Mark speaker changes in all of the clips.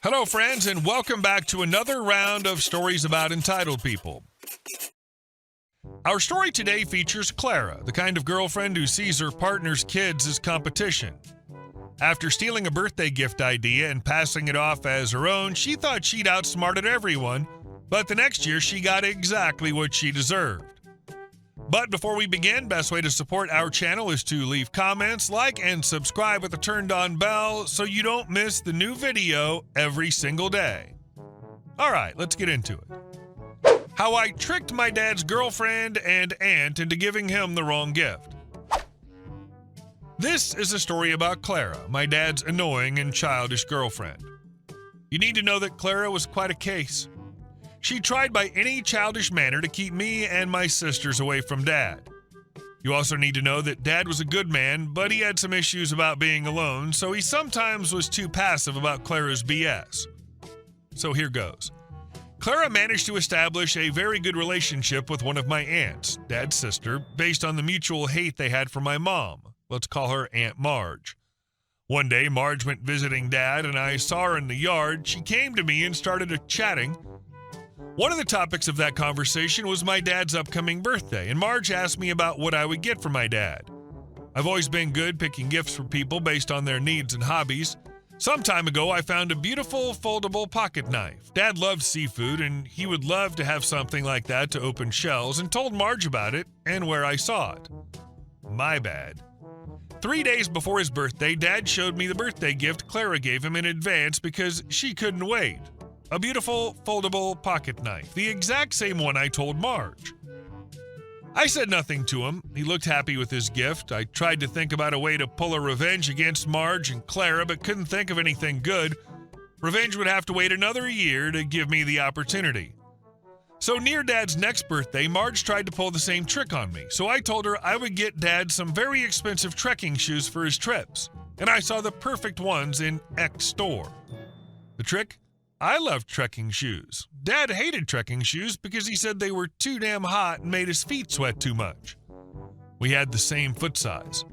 Speaker 1: Hello, friends, and welcome back to another round of stories about entitled people. Our story today features Clara, the kind of girlfriend who sees her partner's kids as competition. After stealing a birthday gift idea and passing it off as her own, she thought she'd outsmarted everyone, but the next year she got exactly what she deserved. But before we begin, best way to support our channel is to leave comments, like, and subscribe with the turned-on bell so you don't miss the new video every single day. All right, let's get into it. How I tricked my dad's girlfriend and aunt into giving him the wrong gift. This is a story about Clara, my dad's annoying and childish girlfriend. You need to know that Clara was quite a case. She tried by any childish manner to keep me and my sisters away from Dad. You also need to know that Dad was a good man, but he had some issues about being alone, so he sometimes was too passive about Clara's BS. So here goes. Clara managed to establish a very good relationship with one of my aunts, Dad's sister, based on the mutual hate they had for my mom. Let's call her Aunt Marge. One day, Marge went visiting Dad, and I saw her in the yard. She came to me and started chatting. One of the topics of that conversation was my dad's upcoming birthday, and Marge asked me about what I would get for my dad. I've always been good picking gifts for people based on their needs and hobbies. Some time ago, I found a beautiful foldable pocket knife. Dad loved seafood, and he would love to have something like that to open shells, and told Marge about it and where I saw it. My bad. 3 days before his birthday, Dad showed me the birthday gift Clara gave him in advance because she couldn't wait. A beautiful, foldable pocket knife, the exact same one I told Marge. I said nothing to him. He looked happy with his gift. I tried to think about a way to pull a revenge against Marge and Clara, but couldn't think of anything good. Revenge would have to wait another year to give me the opportunity. So near Dad's next birthday, Marge tried to pull the same trick on me. So I told her I would get Dad some very expensive trekking shoes for his trips. And I saw the perfect ones in X store. The trick? I loved trekking shoes. Dad hated trekking shoes because he said they were too damn hot and made his feet sweat too much. We had the same foot size.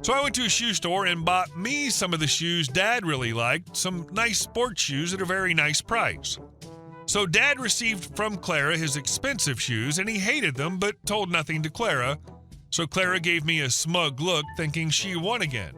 Speaker 1: So I went to a shoe store and bought me some of the shoes Dad really liked, some nice sports shoes at a very nice price. So Dad received from Clara his expensive shoes, and he hated them but told nothing to Clara, so Clara gave me a smug look thinking she won again.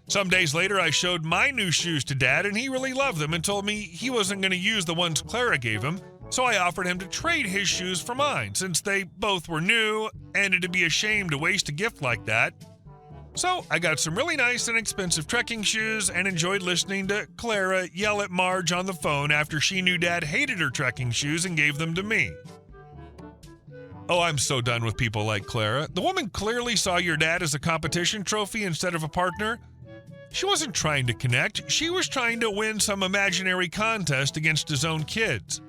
Speaker 1: Some days later, I showed my new shoes to Dad, and he really loved them and told me he wasn't going to use the ones Clara gave him, so I offered him to trade his shoes for mine, since they both were new, and it'd be a shame to waste a gift like that. So I got some really nice and expensive trekking shoes and enjoyed listening to Clara yell at Marge on the phone after she knew Dad hated her trekking shoes and gave them to me. Oh, I'm so done with people like Clara. The woman clearly saw your dad as a competition trophy instead of a partner. She wasn't trying to connect. She was trying to win some imaginary contest against his own kids.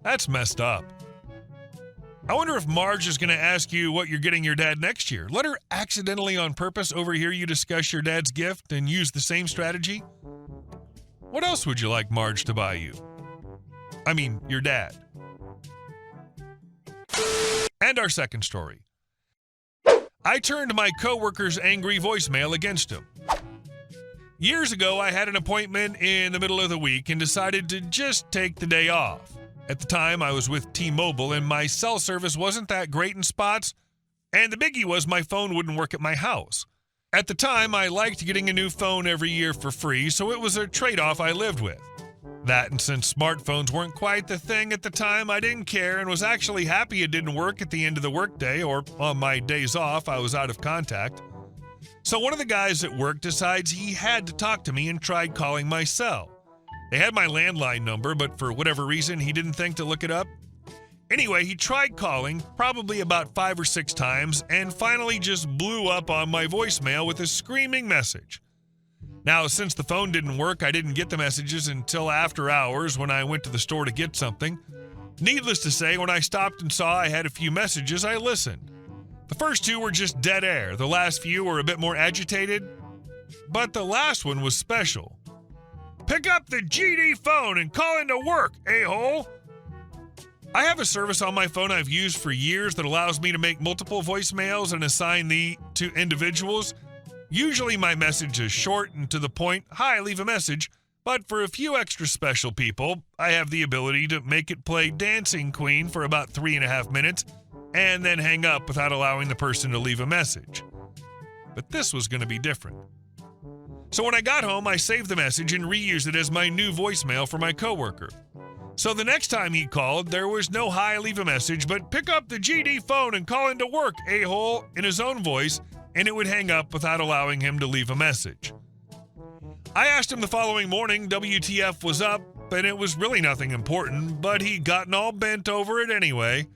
Speaker 1: That's messed up. I wonder if Marge is going to ask you what you're getting your dad next year. Let her accidentally on purpose overhear you discuss your dad's gift and use the same strategy. What else would you like Marge to buy you? I mean, your dad. And our second story. I turned my coworker's angry voicemail against him. Years ago, I had an appointment in the middle of the week and decided to just take the day off. At the time, I was with T-Mobile, and my cell service wasn't that great in spots, and the biggie was my phone wouldn't work at my house. At the time, I liked getting a new phone every year for free, so it was a trade-off I lived with. That, and since smartphones weren't quite the thing at the time, I didn't care and was actually happy it didn't work at the end of the workday, or on my days off, I was out of contact. So one of the guys at work decides he had to talk to me and tried calling my cell. They had my landline number, but for whatever reason, he didn't think to look it up. Anyway, he tried calling, probably about 5 or 6 times, and finally just blew up on my voicemail with a screaming message. Now, since the phone didn't work, I didn't get the messages until after hours when I went to the store to get something. Needless to say, when I stopped and saw I had a few messages, I listened. The first 2 were just dead air. The last few were a bit more agitated, but the last one was special. Pick up the GD phone and call into work, a-hole. I have a service on my phone I've used for years that allows me to make multiple voicemails and assign them to individuals. Usually my message is short and to the point, hi, leave a message, But for a few extra special people, I have the ability to make it play Dancing Queen for about 3.5 minutes and then hang up without allowing the person to leave a message. But this was going to be different. So when I got home, I saved the message and reused it as my new voicemail for my coworker. So the next time he called, there was no "Hi, leave a message," but "Pick up the GD phone and call into work, a-hole," in his own voice, and it would hang up without allowing him to leave a message. I asked him the following morning WTF was up, and it was really nothing important, but he'd gotten all bent over it anyway.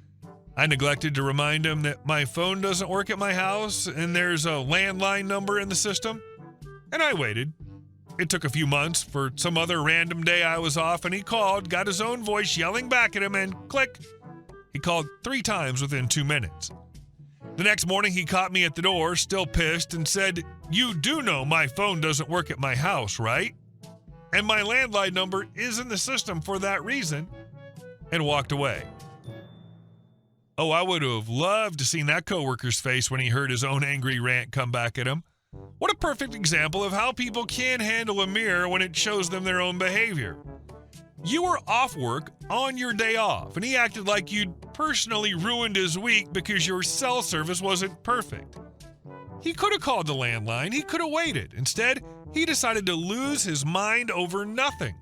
Speaker 1: I neglected to remind him that my phone doesn't work at my house and there's a landline number in the system, and I waited. It took a few months for some other random day I was off, and he called, got his own voice yelling back at him, and click. He called 3 times within 2 minutes. The next morning, he caught me at the door, still pissed, and said, "You do know my phone doesn't work at my house, right? And my landline number is in the system for that reason," and walked away. Oh, I would have loved to seen that coworker's face when he heard his own angry rant come back at him. What a perfect example of how people can handle a mirror when it shows them their own behavior. You were off work on your day off, and he acted like you'd personally ruined his week because your cell service wasn't perfect. He could have called the landline. He could have waited. Instead, he decided to lose his mind over nothing.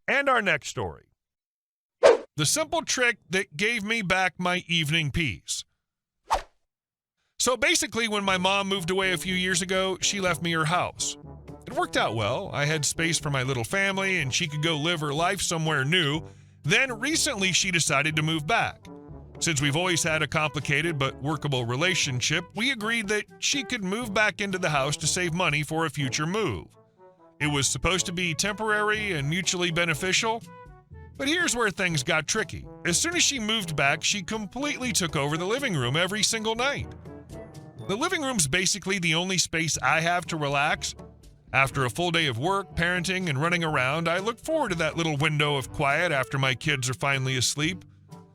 Speaker 1: And our next story. The simple trick that gave me back my evening peace. So basically, when my mom moved away a few years ago, she left me her house. It worked out well. I had space for my little family, and she could go live her life somewhere new. Then recently, she decided to move back. Since we've always had a complicated but workable relationship, we agreed that she could move back into the house to save money for a future move. It was supposed to be temporary and mutually beneficial. But here's where things got tricky. As soon as she moved back, she completely took over the living room every single night. The living room's basically the only space I have to relax. After a full day of work, parenting, and running around, I look forward to that little window of quiet after my kids are finally asleep.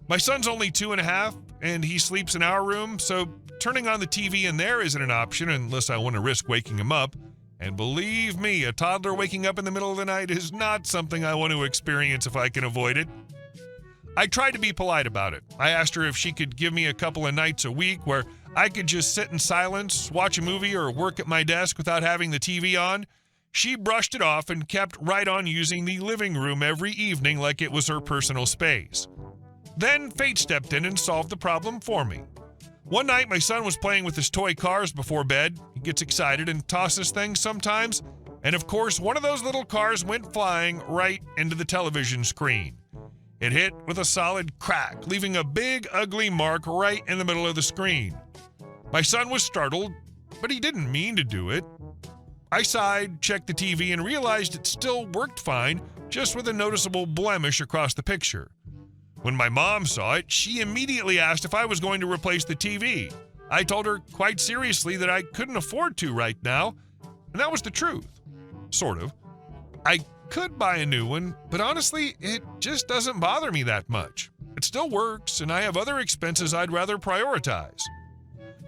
Speaker 1: My son's only 2.5, and he sleeps in our room, so turning on the TV in there isn't an option unless I want to risk waking him up. And believe me, a toddler waking up in the middle of the night is not something I want to experience if I can avoid it. I tried to be polite about it. I asked her if she could give me a couple of nights a week where I could just sit in silence, watch a movie, or work at my desk without having the TV on. She brushed it off and kept right on using the living room every evening like it was her personal space. Then fate stepped in and solved the problem for me. One night, my son was playing with his toy cars before bed. He gets excited and tosses things sometimes. And of course, one of those little cars went flying right into the television screen. It hit with a solid crack, leaving a big, ugly mark right in the middle of the screen. My son was startled, but he didn't mean to do it. I sighed, checked the TV, and realized it still worked fine, just with a noticeable blemish across the picture. When my mom saw it, she immediately asked if I was going to replace the TV. I told her quite seriously that I couldn't afford to right now, and that was the truth. Sort of. I could buy a new one, but honestly, it just doesn't bother me that much. It still works, and I have other expenses I'd rather prioritize.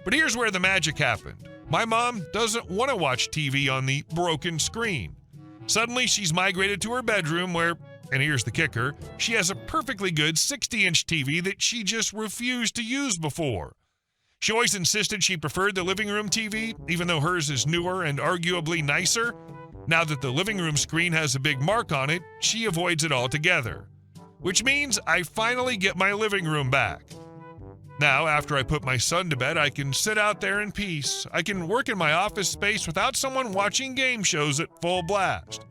Speaker 1: But here's where the magic happened. My mom doesn't want to watch TV on the broken screen. Suddenly, she's migrated to her bedroom where, and here's the kicker, she has a perfectly good 60-inch TV that she just refused to use before. She always insisted she preferred the living room TV, even though hers is newer and arguably nicer. Now that the living room screen has a big mark on it, she avoids it altogether. Which means I finally get my living room back. Now, after I put my son to bed, I can sit out there in peace. I can work in my office space without someone watching game shows at full blast.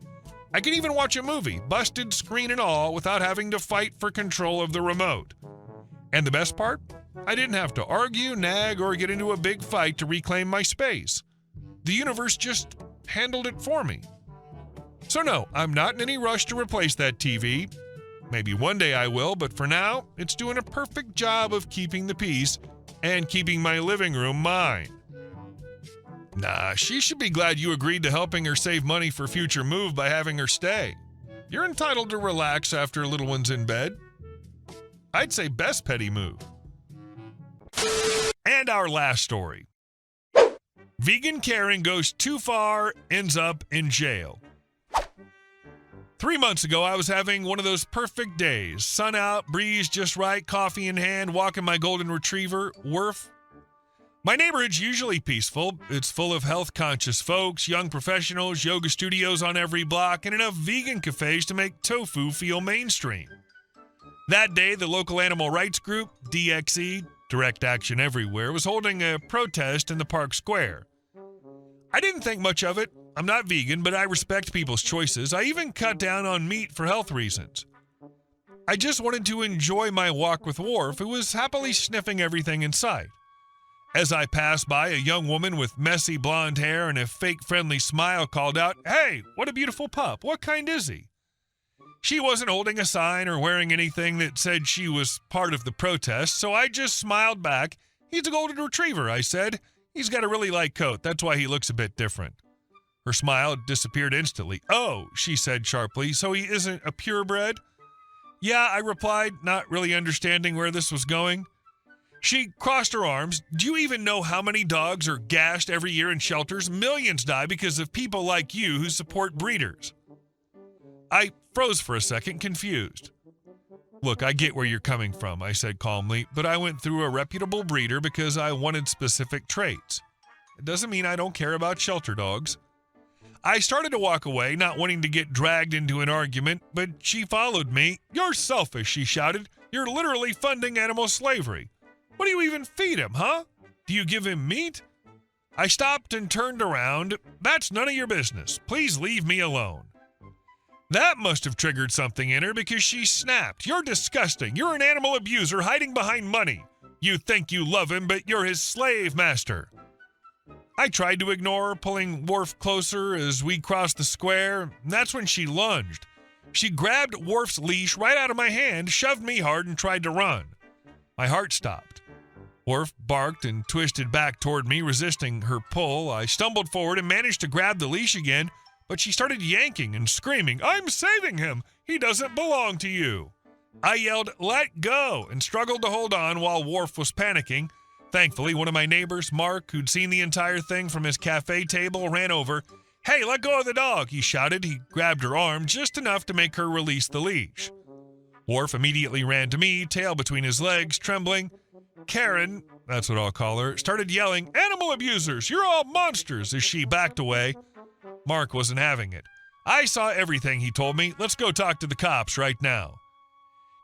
Speaker 1: I can even watch a movie, busted screen and all, without having to fight for control of the remote. And the best part? I didn't have to argue, nag, or get into a big fight to reclaim my space. The universe just handled it for me. So no, I'm not in any rush to replace that TV. Maybe one day I will, but for now, it's doing a perfect job of keeping the peace and keeping my living room mine. Nah, she should be glad you agreed to helping her save money for future move by having her stay. You're entitled to relax after little one's in bed. I'd say best petty move. And our last story. Vegan Karen goes too far, ends up in jail. 3 months ago, I was having one of those perfect days. Sun out, breeze just right, coffee in hand, walking my golden retriever, Worf. My neighborhood's usually peaceful. It's full of health-conscious folks, young professionals, yoga studios on every block, and enough vegan cafes to make tofu feel mainstream. That day, the local animal rights group, DXE, Direct Action Everywhere, was holding a protest in the park square. I didn't think much of it. I'm not vegan, but I respect people's choices. I even cut down on meat for health reasons. I just wanted to enjoy my walk with Worf, who was happily sniffing everything in sight. As I passed by, a young woman with messy blonde hair and a fake friendly smile called out, "Hey, what a beautiful pup. What kind is he?" She wasn't holding a sign or wearing anything that said she was part of the protest, so I just smiled back. "He's a golden retriever," I said. "He's got a really light coat. That's why he looks a bit different." Her smile disappeared instantly. "Oh," she said sharply, "so he isn't a purebred?" "Yeah," I replied, not really understanding where this was going. She crossed her arms. "Do you even know how many dogs are gashed every year in shelters? Millions die because of people like you who support breeders." I froze for a second, confused. "Look, I get where you're coming from," I said calmly, "but I went through a reputable breeder because I wanted specific traits. It doesn't mean I don't care about shelter dogs." I started to walk away, not wanting to get dragged into an argument, but she followed me. "You're selfish," she shouted. "You're literally funding animal slavery. What do you even feed him, huh? Do you give him meat?" I stopped and turned around. "That's none of your business. Please leave me alone." That must have triggered something in her because she snapped. "You're disgusting. You're an animal abuser hiding behind money. You think you love him, but you're his slave master." I tried to ignore her, pulling Worf closer as we crossed the square. And that's when she lunged. She grabbed Worf's leash right out of my hand, shoved me hard, and tried to run. My heart stopped. Worf barked and twisted back toward me, resisting her pull. I stumbled forward and managed to grab the leash again, but she started yanking and screaming, "I'm saving him! He doesn't belong to you!" I yelled, "Let go!" and struggled to hold on while Worf was panicking. Thankfully, one of my neighbors, Mark, who'd seen the entire thing from his cafe table, ran over. "Hey, let go of the dog!" he shouted. He grabbed her arm just enough to make her release the leash. Worf immediately ran to me, tail between his legs, trembling. Karen, that's what I'll call her, started yelling, "Animal abusers! You're all monsters!" as she backed away. Mark wasn't having it. "I saw everything," he told me. "Let's go talk to the cops right now."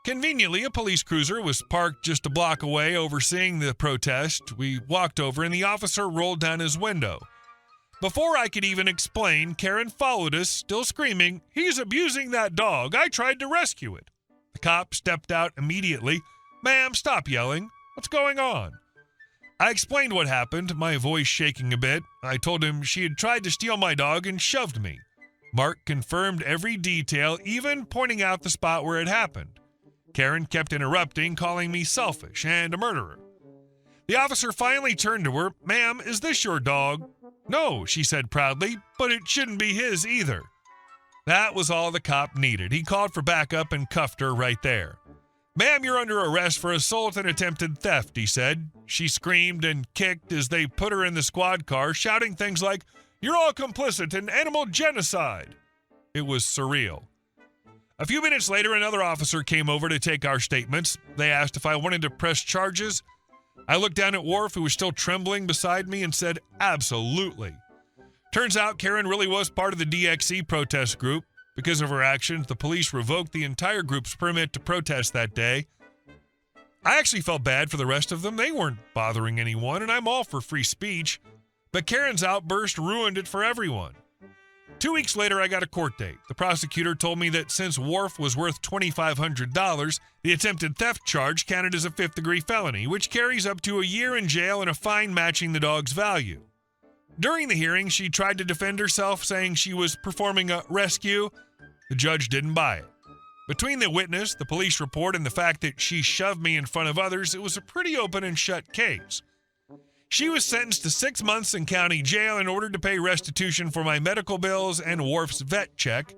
Speaker 1: Conveniently, a police cruiser was parked just a block away overseeing the protest. We walked over and the officer rolled down his window. Before I could even explain, Karen followed us, still screaming, "He's abusing that dog. I tried to rescue it." The cop stepped out immediately. "Ma'am, stop yelling. What's going on?" I explained what happened, my voice shaking a bit. I told him she had tried to steal my dog and shoved me. Mark confirmed every detail, even pointing out the spot where it happened. Karen kept interrupting, calling me selfish and a murderer. The officer finally turned to her. "Ma'am, is this your dog?" "No," she said proudly, "but it shouldn't be his either." That was all the cop needed. He called for backup and cuffed her right there. "Ma'am, you're under arrest for assault and attempted theft," he said. She screamed and kicked as they put her in the squad car, shouting things like, "You're all complicit in animal genocide." It was surreal. A few minutes later, another officer came over to take our statements. They asked if I wanted to press charges. I looked down at Worf, who was still trembling beside me, and said, "Absolutely." Turns out Karen really was part of the DXE protest group. Because of her actions, the police revoked the entire group's permit to protest that day. I actually felt bad for the rest of them. They weren't bothering anyone, and I'm all for free speech. But Karen's outburst ruined it for everyone. 2 weeks later, I got a court date. The prosecutor told me that since Worf was worth $2,500, the attempted theft charge counted as a fifth-degree felony, which carries up to a year in jail and a fine matching the dog's value. During the hearing, she tried to defend herself, saying she was performing a rescue. The judge didn't buy it. Between the witness, the police report, and the fact that she shoved me in front of others, it was a pretty open and shut case. She was sentenced to 6 months in county jail in order to pay restitution for my medical bills and Worf's vet check.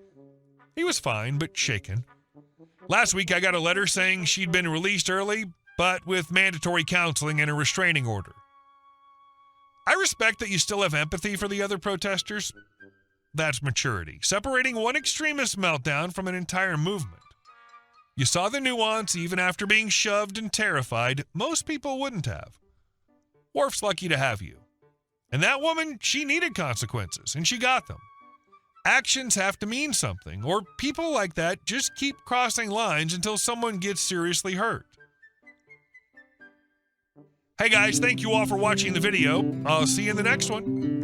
Speaker 1: He was fine, but shaken. Last week, I got a letter saying she'd been released early, but with mandatory counseling and a restraining order. I respect that you still have empathy for the other protesters. That's maturity, separating one extremist meltdown from an entire movement. You saw the nuance even after being shoved and terrified. Most people wouldn't have. Worf's lucky to have you. And that woman, she needed consequences, and she got them. Actions have to mean something, or people like that just keep crossing lines until someone gets seriously hurt. Hey guys, thank you all for watching the video. I'll see you in the next one.